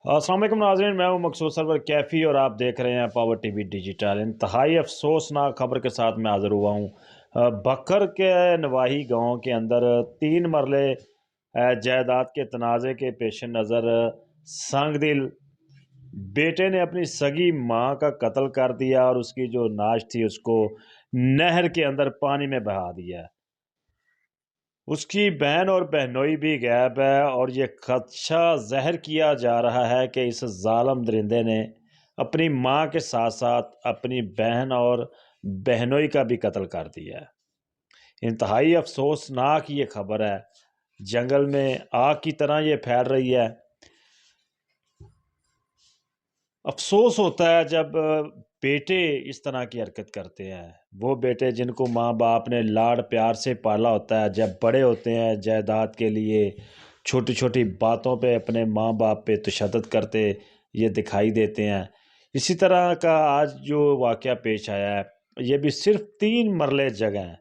अस्सलाम वालेकुम नाज़रीन, मैं हूं मकसूद सरवर कैफ़ी और आप देख रहे हैं पावर टीवी डिजिटल। इंतहाई अफसोसनाक खबर के साथ मैं हाज़िर हुआ हूं। बकर के नवाही गांव के अंदर 3 मरले जायदाद के तनाज़े के पेश नज़र संगदिल बेटे ने अपनी सगी मां का कत्ल कर दिया और उसकी जो नाश थी उसको नहर के अंदर पानी में बहा दिया। उसकी बहन और बहनोई भी गायब है और ये खदशा ज़हर किया जा रहा है कि इस जालिम दरिंदे ने अपनी मां के साथ साथ अपनी बहन और बहनोई का भी कत्ल कर दिया है। इंतहाई अफसोसनाक ये खबर है। जंगल में आग की तरह ये फैल रही है। अफसोस होता है जब बेटे इस तरह की हरकत करते हैं। वो बेटे जिनको माँ बाप ने लाड़ प्यार से पाला होता है, जब बड़े होते हैं जायदाद के लिए छोटी छोटी बातों पे अपने माँ बाप पे तशद्दुद करते ये दिखाई देते हैं। इसी तरह का आज जो वाक़या पेश आया है, ये भी सिर्फ 3 मरले जगह है।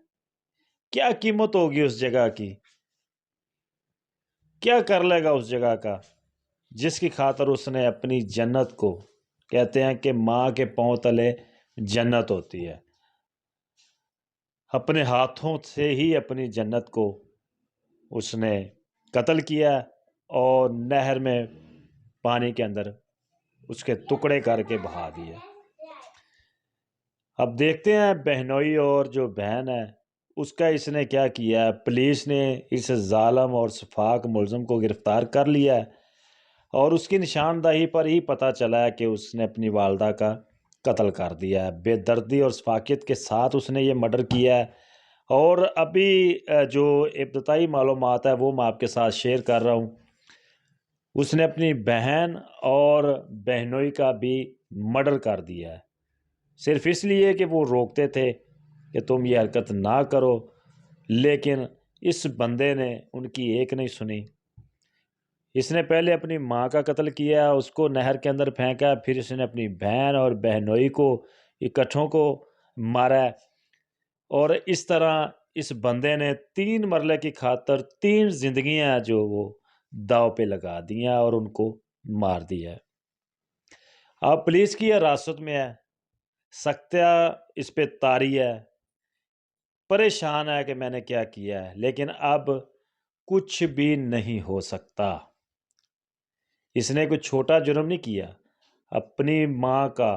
क्या कीमत होगी उस जगह की? क्या कर लेगा उस जगह का जिसकी खातर उसने अपनी जन्नत को, कहते हैं कि माँ के पांव तले जन्नत होती है, अपने हाथों से ही अपनी जन्नत को उसने कत्ल किया और नहर में पानी के अंदर उसके टुकड़े करके बहा दिए। अब देखते हैं बहनोई और जो बहन है उसका इसने क्या किया है। पुलिस ने इस जालिम और सफाक मुलज़िम को गिरफ्तार कर लिया है और उसकी निशानदाही पर ही पता चला है कि उसने अपनी वालदा का कत्ल कर दिया है। बेदर्दी और शफ़ाक़ियत के साथ उसने ये मर्डर किया है और अभी जो इब्तदाई मालूमात है वो मैं आपके साथ शेयर कर रहा हूँ। उसने अपनी बहन और बहनोई का भी मर्डर कर दिया है, सिर्फ इसलिए कि वो रोकते थे कि तुम ये हरकत ना करो, लेकिन इस बंदे ने उनकी एक नहीं सुनी। इसने पहले अपनी माँ का कत्ल किया, उसको नहर के अंदर फेंका, फिर इसने अपनी बहन और बहनोई को इकट्ठों को मारा और इस तरह इस बंदे ने 3 मरले की खातर 3 जिंदगियां जो वो दाव पे लगा दी हैं और उनको मार दिया है। अब पुलिस की हिरासत में है, सख्तिया इस पे तारी है, परेशान है कि मैंने क्या किया है, लेकिन अब कुछ भी नहीं हो सकता। इसने कोई छोटा जुर्म नहीं किया। अपनी माँ का,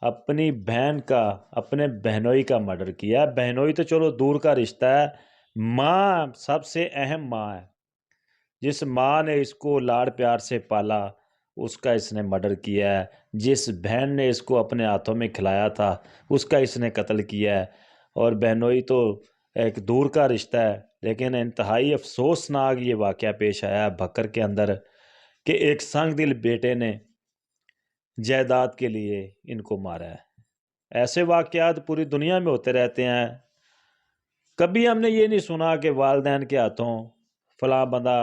अपनी बहन का, अपने बहनोई का मर्डर किया। बहनोई तो चलो दूर का रिश्ता है, माँ सबसे अहम माँ है। जिस माँ ने इसको लाड़ प्यार से पाला उसका इसने मर्डर किया है। जिस बहन ने इसको अपने हाथों में खिलाया था उसका इसने कत्ल किया है। और बहनोई तो एक दूर का रिश्ता है, लेकिन इंतहाई अफसोसनाक ये वाक़या पेश आया है भक्कर के अंदर कि एक संग दिल बेटे ने जायदाद के लिए इनको मारा है। ऐसे वाक़यात पूरी दुनिया में होते रहते हैं। कभी हमने ये नहीं सुना कि वालिदैन के हाथों फलां बंदा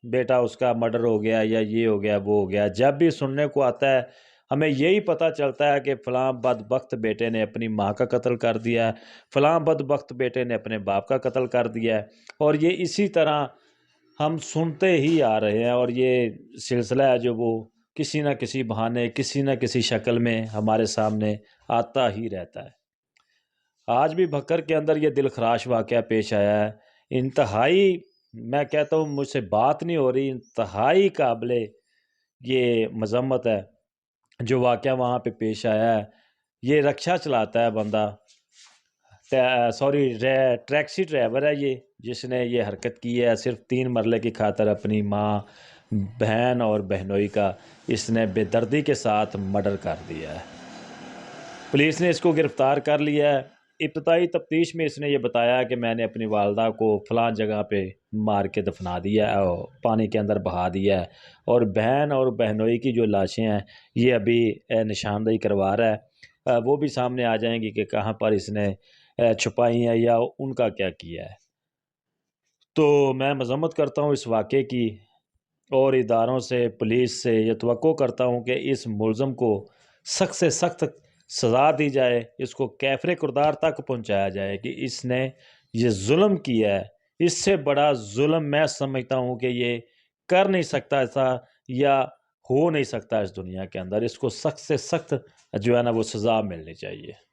बेटा उसका मर्डर हो गया या ये हो गया वो हो गया। जब भी सुनने को आता है हमें यही पता चलता है कि फलां बदबख्त बेटे ने अपनी माँ का कत्ल कर दिया है, फलां बदबख्त बेटे ने अपने बाप का कत्ल कर दिया है। और ये इसी तरह हम सुनते ही आ रहे हैं और ये सिलसिला है जो वो किसी न किसी बहाने किसी न किसी शक्ल में हमारे सामने आता ही रहता है। आज भी भक्कर के अंदर ये दिलखराश वाक़या पेश आया है। इंतहाई, मैं कहता हूँ मुझसे बात नहीं हो रही, इंतहाई काबिले ये मज़म्मत है जो वाक़या वहाँ पे पेश आया है। ये रक्षा चलाता है बंदा, सॉरी टैक्सी ड्राइवर है ये, जिसने ये हरकत की है सिर्फ 3 मरले की खातर अपनी माँ, बहन और बहनोई का इसने बेदर्दी के साथ मर्डर कर दिया है। पुलिस ने इसको गिरफ्तार कर लिया है। इब्तदाई तफ्तीश में इसने ये बताया कि मैंने अपनी वालदा को फ़लाँ जगह पे मार के दफना दिया है और पानी के अंदर बहा दिया है। और बहन और बहनोई की जो लाशें हैं ये अभी निशानदेही करवा रहा है। वो भी सामने आ जाएंगी कि कहाँ पर इसने छुपाई हैं या उनका क्या किया है। तो मैं मज़म्मत करता हूँ इस वाक़े की और इदारों से, पुलिस से ये तवक्को करता हूँ कि इस मुलज़िम को सख्त से सख्त सज़ा दी जाए, इसको कैफ़रे किरदार तक पहुँचाया जाए कि इसने ये जुल्म किया है। इससे बड़ा जुल्म मैं समझता हूँ कि ये कर नहीं सकता था या ہو نہیں سکتا اس دنیا کے اندر، اس کو سخت سے سخت جو ہے نا وہ سزا ملنی چاہیے۔